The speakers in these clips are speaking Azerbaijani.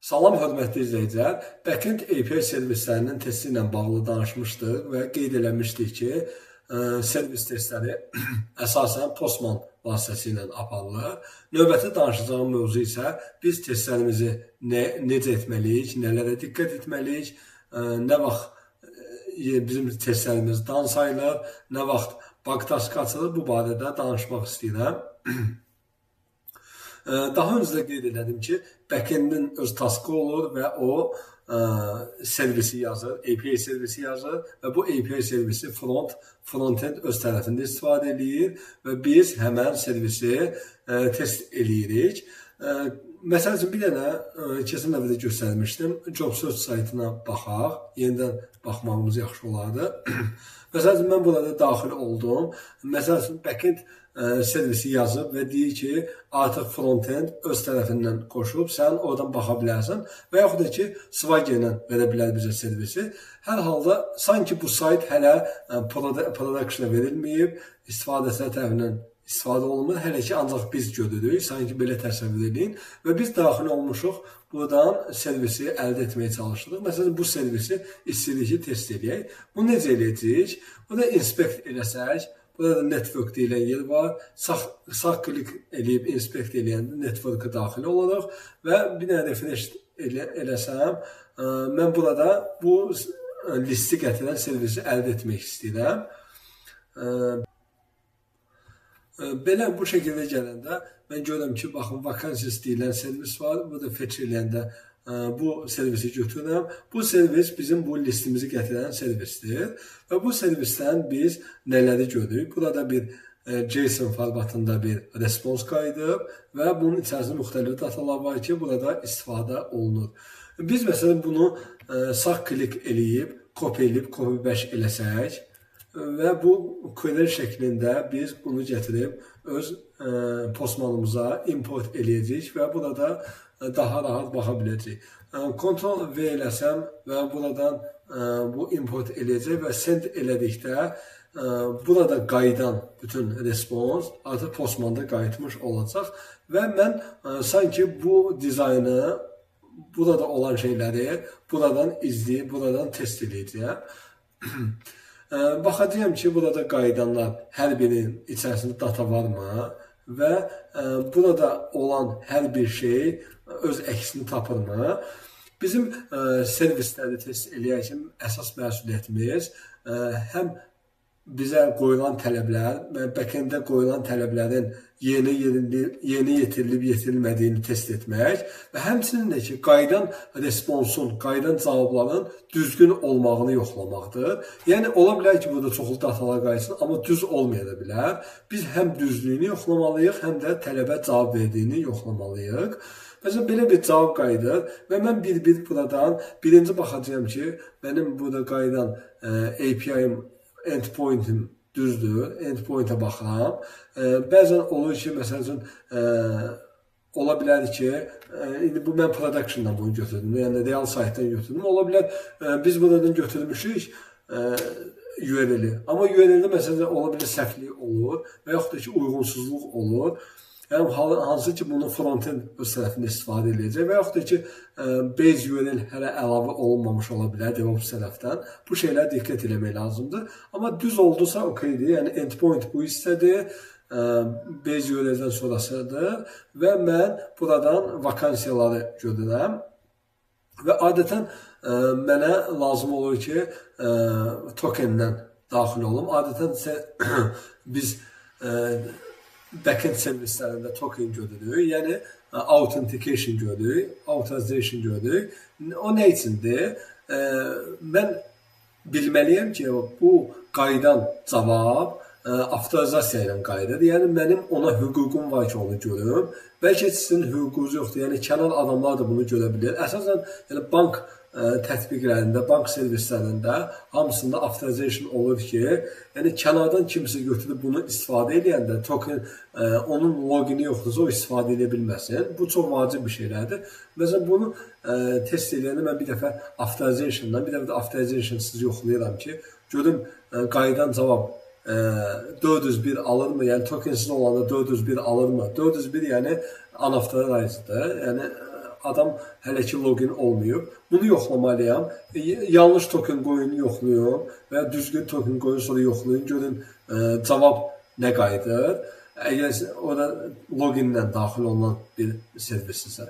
Salam, hörmətli izləyicilər. Backend API servislərinin testi ilə bağlı danışmışdıq və qeyd eləmişdik ki, servis testləri əsasən Postman vasitəsilə aparılır. Növbəti danışacağım mövzu isə biz testlərimizi necə etməliyik, nələrə diqqət etməliyik, nə vaxt bizim testlərimiz dan sayılır, nə vaxt bug task açılır, bu barədə danışmaq istəyirəm. Daha öncə qeyd elədim ki, backendin öz taskı olur və o servisi yazır, API servisi yazır və bu API servisi frontend öz tərəfində istifadə edir və biz həmən servisi test eləyirik. Məsəl üçün, bir dənə keçən dəfə də göstərmişdim. JobSearch saytına baxaq. Yenidən baxmağımız yaxşı olardı. Məsəl üçün, mən burada daxil oldum. Məsəl üçün, backend servisi yazıb və deyir ki, artıq frontend öz tərəfindən qoşub, sən oradan baxa bilərsən və yaxud da ki, Swagger ilə verə bilər bizə servisi. Hər halda, sanki bu sayt hələ production-a verilməyib, istifadəçilər tərəfindən istifadə olunur, hələ ki, ancaq biz görürük, sanki belə təsəvvür edin və biz daxil olmuşuq, buradan servisi əldə etməyə çalışırıq. Məsələn, bu servisi istəyirik ki, test edək. Bunu necə edəcəyik? Burada inspect eləsək, burada network deyilən yer var. Sağ klik eləyib inspect eləyəndə network'a daxil oluraq və bir dənə refresh eləsəm, mən burada bu listi gətirən servisi əldə etmək istəyirəm. Belə bu şəkildə gələndə mən görürəm ki, baxın, vacancies deyilən servis var. Burada fetch eləyəndə bu servisi götürürəm. Bu servis bizim bu listimizi gətirən servisdir. Və bu servisdən biz nələri görürük? Burada bir JSON formatında bir response qayıdıb və bunun içərisində müxtəlif datalar var ki, burada istifadə olunur. Biz məsələn bunu sağ klik eləyib, copy eləyib, copy bash eləsək və bu query şəklində biz bunu gətirib öz postmanımıza import eləyəcəyik və burada daha rahat baxa biləcəyik. Ctrl V eləsəm və buradan bu import eləyəcək və send elədikdə burada qayıdan bütün response artıq postmanda qayıtmış olacaq və mən sanki bu dizaynı, burada olan şeyləri buradan izləyib, buradan test eləyəcəyəm. Baxacağım ki, burada qayıdanlar hər birinin içərisində data varmı və burada olan hər bir şey öz əksini tapırmı? Bizim servisləri test eləyək ki, əsas məsuliyyətimiz həm bizə qoyulan tələblər, backenddə qoyulan tələblərin yeni yetirilib, yetirilmədiyini test etmək və həmçinin də ki, qayıdan responsun, qayıdan cavabların düzgün olmağını yoxlamaqdır. Yəni, ola bilər ki, burada çoxlu datalar qayıtsın, amma düz olmaya da bilər. Biz həm düzlüyünü yoxlamalıyıq, həm də tələbə cavab verdiyini yoxlamalıyıq. Məsələn, belə bir cavab qayıdır və mən bir buradan birinci baxacağım ki, mənim burada qayıdan API-im, endpoint-im düzdür, endpoint-a baxıram. Bəzən olur ki, məsəl üçün, ola bilər ki, indi bu mən production-dan bunu götürdüm, yəni real site-dan götürdüm. Ola bilər, biz buradan götürmüşük URL-i, amma URL-də məsələn, ola bilər səhvlik olur və yaxud da ki, uyğunsuzluq olur. Yəni, hansı ki, bunu frontend öz tərəfində istifadə edəcək və yaxud da ki, base URL hələ əlavə olunmamış ola bilər DevOps tərəfdən. Bu şeylərə diqqət eləmək lazımdır. Amma düz oldusa, okeydir. Yəni, endpoint bu hissədir, base URL-dən sonrasıdır və mən buradan vakansiyaları görürəm. Və adətən mənə lazım olur ki, tokenlə daxil olum. Adətən biz backend servislərində token görürük, yəni authentication görürük, authorization görürük. O nə üçündür? Mən bilməliyəm ki, bu qayıdan cavab avtorizasiya ilə qayıdır. Yəni, mənim ona hüququm var ki, onu görüm. Bəlkə sizin hüququnuz yoxdur. Yəni, kənar adamlar da bunu görə bilir. Əsasən, yəni, bank tətbiqlərində, bank servislərində hamısında authorization olur ki, yəni kənardan kimsə götürüb bunu istifadə edəndə token onun logini yoxdursa o istifadə edə bilməsin. Bu çox vacib bir şeylərdir. Məsələn, bunu test edəndə mən bir dəfə authorizationdan, bir dəfə də authorizationsız yoxlayıram ki, görüm qayıdan cavab 401 alırmı? Yəni tokensiz olanda 401 alırmı? 401 yəni unauthorizeddir. Yəni adam hələ ki login olmayıb. Bunu yoxlamalıyam. Yanlış token qoyun yoxlayın və düzgün token qoyun sonra yoxlayın. Görün cavab nə qayıdır. Əgər orada loginlə daxil olunan bir servisdirsə.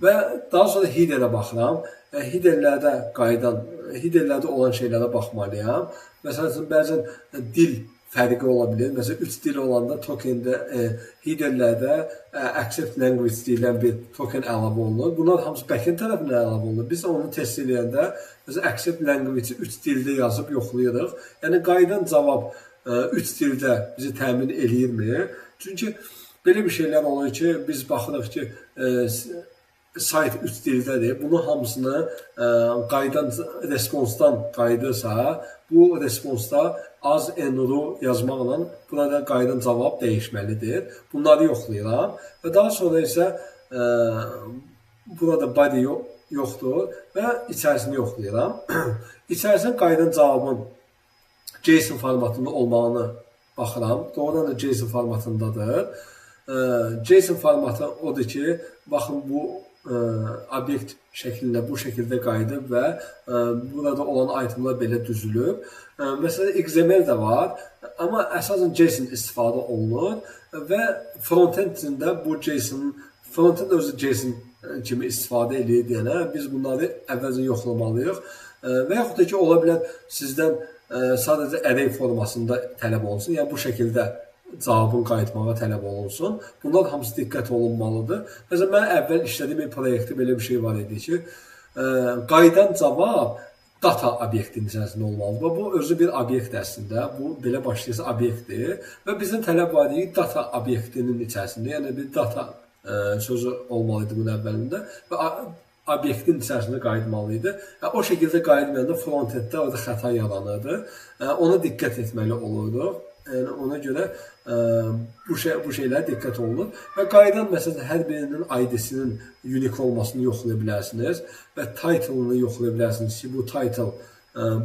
Və daha sonra headerə baxıram. Headerlərdə olan şeylərə baxmalıyam. Məsələn, bəzən dil fərqi ola bilir. Məsələn, 3 dil olanda tokende, headerlərdə accept language deyilən bir token əlavə olunur. Bunlar hamısı backend tərəfindən əlavə olunur. Biz onu test edəndə məsələn, accept language-i 3 dildə yazıb yoxlayırıq. Yəni, qayıdan cavab 3 dildə bizi təmin eləyirmi? Çünki belə bir şeylər olur ki, biz baxırıq ki, sayt 3 dildədir. Bunun hamısını qayıdan responsdan qayıdırsa, bu responsda az enru yazmaqla burada qayıdan cavab dəyişməlidir. Bunları yoxlayıram və daha sonra isə burada body yoxdur və içərisini yoxlayıram. İçərisində qayıdan cavabın JSON formatında olmağını baxıram. Doğrudan da JSON formatındadır. JSON formatı odur ki, baxın bu obyekt şəklində bu şəkildə qayıdıb və burada olan itemlar belə düzülüb. Məsələn, XML də var, amma əsasən JSON istifadə olunur və frontend-də bu JSON, frontend özü JSON kimi istifadə edir deyənə, biz bunları əvvəlcə yoxlamalıyıq və yaxud da ki, ola bilər sizdən sadəcə array formasında tələb olunsun, yəni bu şəkildə cavabın qayıtmağa tələb olunsun. Bunlar hamısı diqqət olunmalıdır. Məsələn, mən əvvəl işlədiyim bir proyektdə belə bir şey var idi ki, qayıdan cavab data obyektinin içərisində olmalıdır. Bu özü bir obyekt əslində, bu belə başlayırsa obyektdir və bizim tələb var idi data obyektinin içərisində, yəni bir data sözü olmalıydı bunun əvvəlində və obyektin içərisində qayıtmalıydı. O şəkildə qayıtmayanda frontenddə orada xəta yaranırdı. Ona diqqət etməli olurduq. Yəni, ona görə bu şeylərə diqqət olunur. Və qayıdan məsələn, hər birinin ID-sinin unique olmasını yoxlaya bilərsiniz və title-ını yoxlaya bilərsiniz ki, bu title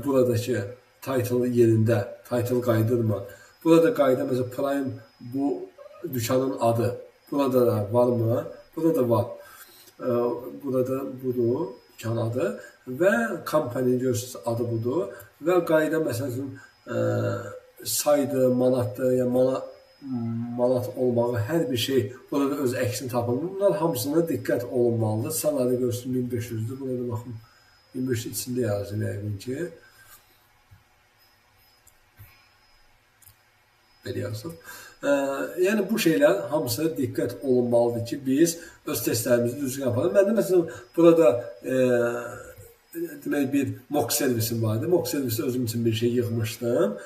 buradakı title yerində title qayıdırmı? Burada qayıdan məsələn, prime bu dükkanın adı. Burada da varmı? Burada da var. Burada budur, dükkan adı və company görürsünüz adı budur və qayıdan məsələn, saydı, manatdır, yəni manat olmağı, hər bir şey burada öz əksini tapır. Bunlar hamısına diqqət olunmalıdır. Salary görsün 1500'dür. Burada baxın 1500 içində yazılır yəqin ki. Belə yazılır. Yəni bu şeylər hamısı diqqət olunmalıdır ki, biz öz testlərimizi düzgün yapalım. Məndə məsələn burada demək bir mock servisim vardı. Mock servisi özüm üçün bir şey yığmışdım.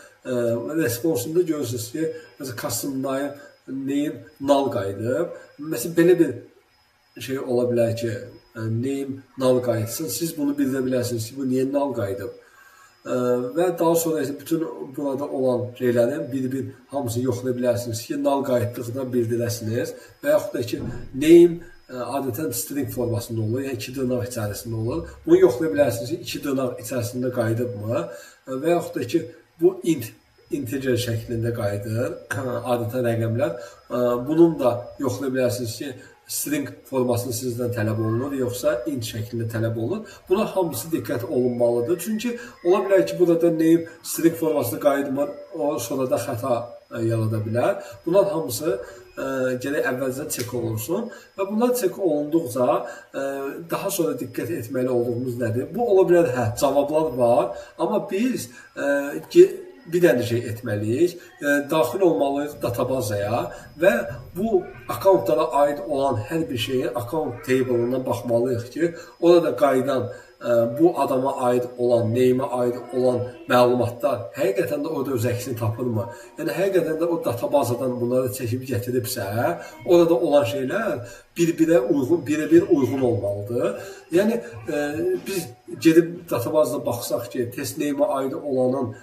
Responsunda görürsünüz ki, məsələn, custom name null qayıdıb. Məsələn, belə bir şey ola bilər ki, name null qayıtsın. Siz bunu bildirə bilərsiniz ki, bu niyə null qayıdıb? Və daha sonra bütün burada olan şeylərin bir hamısını yoxlaya bilərsiniz ki, null qayıtdıqda bildirəsiniz. Və yaxud da ki, name adətən string formasında olur, yəni 2 dırnaq içərisində olur. Bunu yoxlaya bilərsiniz ki, 2 dırnaq içərisində qayıdıbmı? Və yaxud da ki, bu integer şəklində qayıdır, adətən rəqəmlər. Bunun da yoxlaya bilərsiniz ki, string formasını sizdən tələb olunur, yoxsa int şəklində tələb olunur. Buna hamısı diqqət olunmalıdır. Çünki ola bilər ki, burada name string formasını qayıdmır, o sonra da xəta yarada bilər. Bunlar hamısı gərək əvvəlcə çek olunsun və bunlar çek olunduqca daha sonra diqqət etməli olduğumuz nədir? Bu ola bilər, cavablar var, amma biz bir dənə şey etməliyik, daxil olmalıyıq databazaya və bu akkauntlara aid olan hər bir şeyi account table-ından baxmalıyıq ki, orada qayıdan bu adama aid olan, neyimə aid olan məlumatlar həqiqətən də orada öz əksini tapırmı? Yəni, həqiqətən də o databazadan bunları çəkib gətiribsə, orada olan şeylər birebir uyğun olmalıdır. Yəni, biz gedib databazda baxsaq ki, test neyimə aid olanın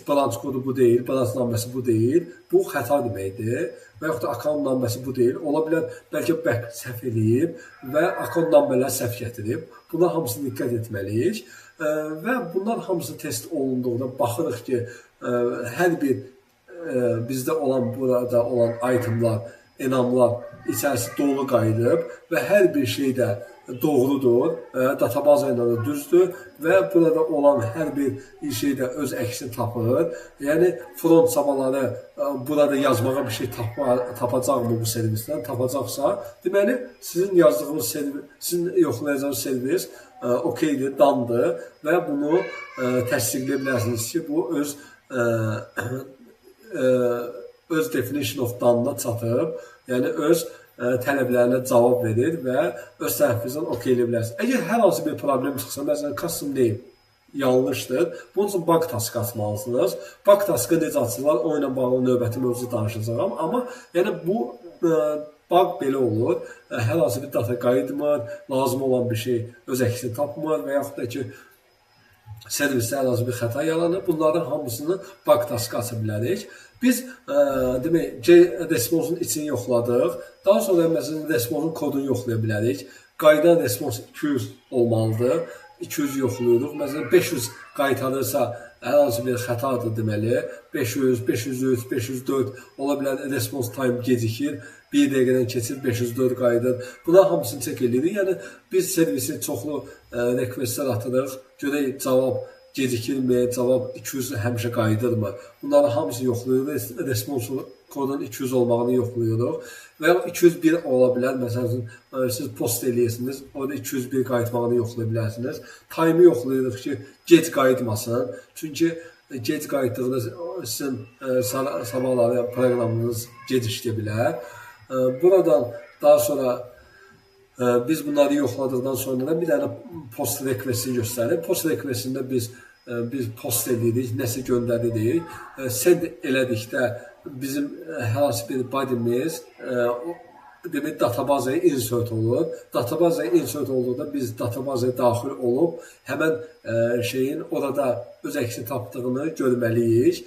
branch kodu bu deyil, branch naməsi bu deyil, bu xəta deməkdir və yaxud da account naməsi bu deyil. Ola bilər, bəlkə back səhv edib və account namələr səhv gətirib. Bunlar hamısını diqqət etməliyik və bunlar hamısı test olunduğunda baxırıq ki, hər bir bizdə olan, burada olan itemlar enamlar içərisi dolu qayıdıb və hər bir şey də doğrudur, databaza ilə də düzdür və burada olan hər bir şey də öz əksini tapır. Yəni front samaları burada yazmağa bir şey tapacaqmı bu servisdən? Tapacaqsa, deməli sizin yazdığınız servis, sizin yoxlayacağınız servis okeydir, damdır və bunu təsdiqləyə bilərsiniz ki, bu öz definition of done'na çatıb, yəni öz tələblərinə cavab verir və öz tərəfinizdən okeyləyə bilərsiniz. Əgər hər hansı bir problem çıxsa, məsələn, custom name yanlışdır, bunun üçün bug task açmalısınız. Bug taskı necə açırlar, o ilə bağlı növbəti mövzu danışacağım. Amma yəni bu bug belə olur, hər hansı bir data qayıtmır, lazım olan bir şey öz əksini tapmır və yaxud da ki, servisdə hər hansı bir xəta yaranır. Bunların hamısını bug taskı aça bilərik. Biz demək, responsun içini yoxladıq. Daha sonra məsələn responsun kodunu yoxlaya bilərik. Qayıdan respons 200 olmalıdır. 200 yoxlayırıq. Məsələn 500 qaytarırsa hər hansı bir xətadır deməli. 500, 503, 504 ola bilər response time gecikir. 1 dəqiqədən keçir 504 qayıdır. Bunlar hamısını çək edirik. Yəni biz servisi çoxlu requestlər atırıq. Görək cavab gecikirmi, cavab 200 həmişə qayıdırmı? Bunları hamısı yoxlayırıq. Respons kodun 200 olmağını yoxlayırıq. Və 201 ola bilər. Məsələn, siz post eləyirsiniz, orada 201 qayıtmağını yoxlaya bilərsiniz. Time'ı yoxlayırıq ki, gec qayıtmasın. Çünki gec qayıtdığında sizin sabahları proqramınız gec işləyə bilər. Buradan daha sonra biz bunları yoxladıqdan sonra da bir dənə post requestini göstərir. Post requestində biz post edirik, nəsə göndəririk. Send elədikdə bizim hər hansı bir body'miz demək databazaya insert olur. Databazaya insert olduqda biz databazaya daxil olub həmən şeyin orada öz əksini tapdığını görməliyik.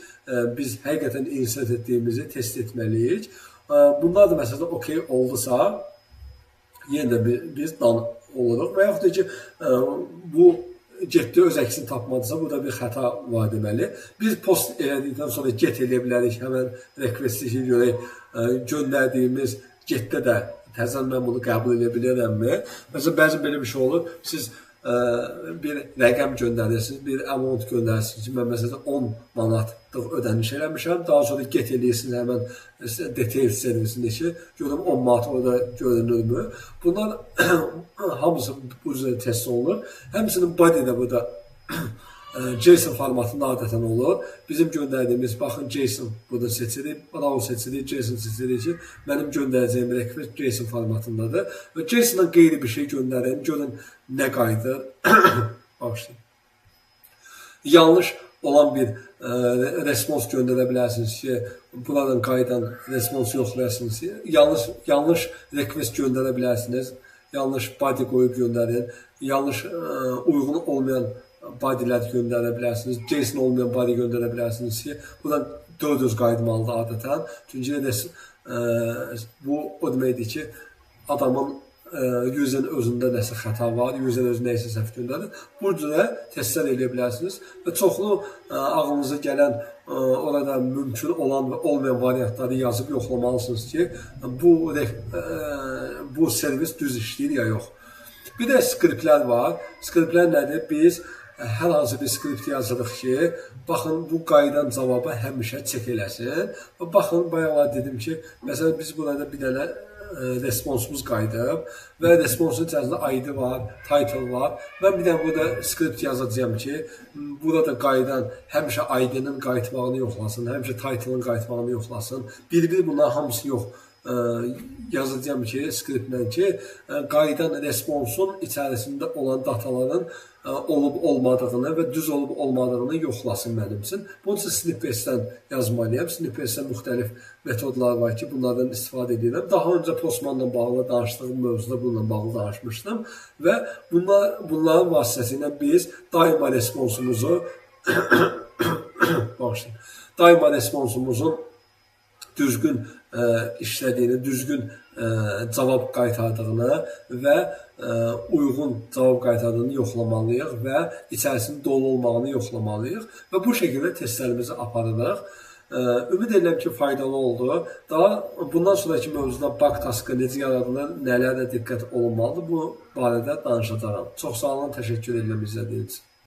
Biz həqiqətən insert etdiyimizi test etməliyik. Bunlar da məsələn okey oldusa, yenə də biz dan oluruq və yaxud da ki, bu getdi öz əksini tapmadısa, burada bir xəta var deməli. Biz post elədikdən sonra get eləyə bilərik, həmən requesti ki, görək, göndərdiyimiz getdə də təzən mən bunu qəbul edə bilərəmmi? Məsələn, bəzən belə bir şey olur, siz bir rəqəm göndərirsiniz, bir amount göndərirsiniz ki, mən məsələn 10 manatlıq ödəniş eləmişəm, daha sonra get eləyirsiniz həmən detail servisində ki, görüm 10 manat orada görünürmü? Bunlar hamısı bu üzrə test olunur. Həmçinin body də burada JSON formatında adətən olur. Bizim göndərdiyimiz, baxın JSON burada seçirik, raw seçirik, JSON seçirik ki, mənim göndərəcəyim request JSON formatındadır. Və JSON-dan qeyri bir şey göndərin, görün nə qayıdır. Başlayın. Yanlış olan bir respons göndərə bilərsiniz ki, buradan qayıdan respons yoxlayasınız ki, yanlış request göndərə bilərsiniz, yanlış body qoyub göndərin, yanlış uyğun olmayan body'lər göndərə bilərsiniz, JSON olmayan body göndərə bilərsiniz ki, buradan 400 qayıtmalıdır adətən. Çünki bu o deməkdir ki, adamın userin özündə nəsə xəta var, user özü nəyisə səhv göndərir. Bu cürə testlər eləyə bilərsiniz və çoxlu ağlınıza gələn, orada mümkün olan və olmayan variantları yazıb yoxlamalısınız ki, bu servis düz işləyir ya yox. Bir də skriptlər var. Skriptlər nədir? Biz hər hansı bir skript yazırıq ki, baxın, bu qayıdan cavabı həmişə çek eləsin. Baxın, bayaqlar dedim ki, məsələn, biz burada bir dənə responsumuz qayıdıb və responsun içərisində ID var, title var. Mən bir dənə burada skript yazacağım ki, burada qayıdan həmişə ID-nin qayıtmağını yoxlasın, həmişə title-ın qayıtmağını yoxlasın. Bir-bir bunlar hamısı yox. Yazacağım ki, skriptlə ki, qayıdan responsun içərisində olan dataların olub-olmadığını və düz olub-olmadığını yoxlasın mənim üçün. Bunun üçün snippetsdən yazmalıyam. Snippetsdən müxtəlif metodlar var ki, bunlardan istifadə edirəm. Daha öncə Postmanla bağlı danışdığım mövzuda bununla bağlı danışmışdım və bunların vasitəsilə biz daima responsumuzun düzgün işlədiyini, düzgün cavab qaytardığını və uyğun cavab qaytardığını yoxlamalıyıq və içərisinin dolu olmağını yoxlamalıyıq və bu şəkildə testlərimizi aparırıq. Ümid edirəm ki, faydalı oldu. Daha bundan sonraki mövzuda bug taskı necə yaradılır, nələrə diqqət olunmalıdır, bu barədə danışacağam. Çox sağ olun, təşəkkür edirəm izlədiyiniz üçün.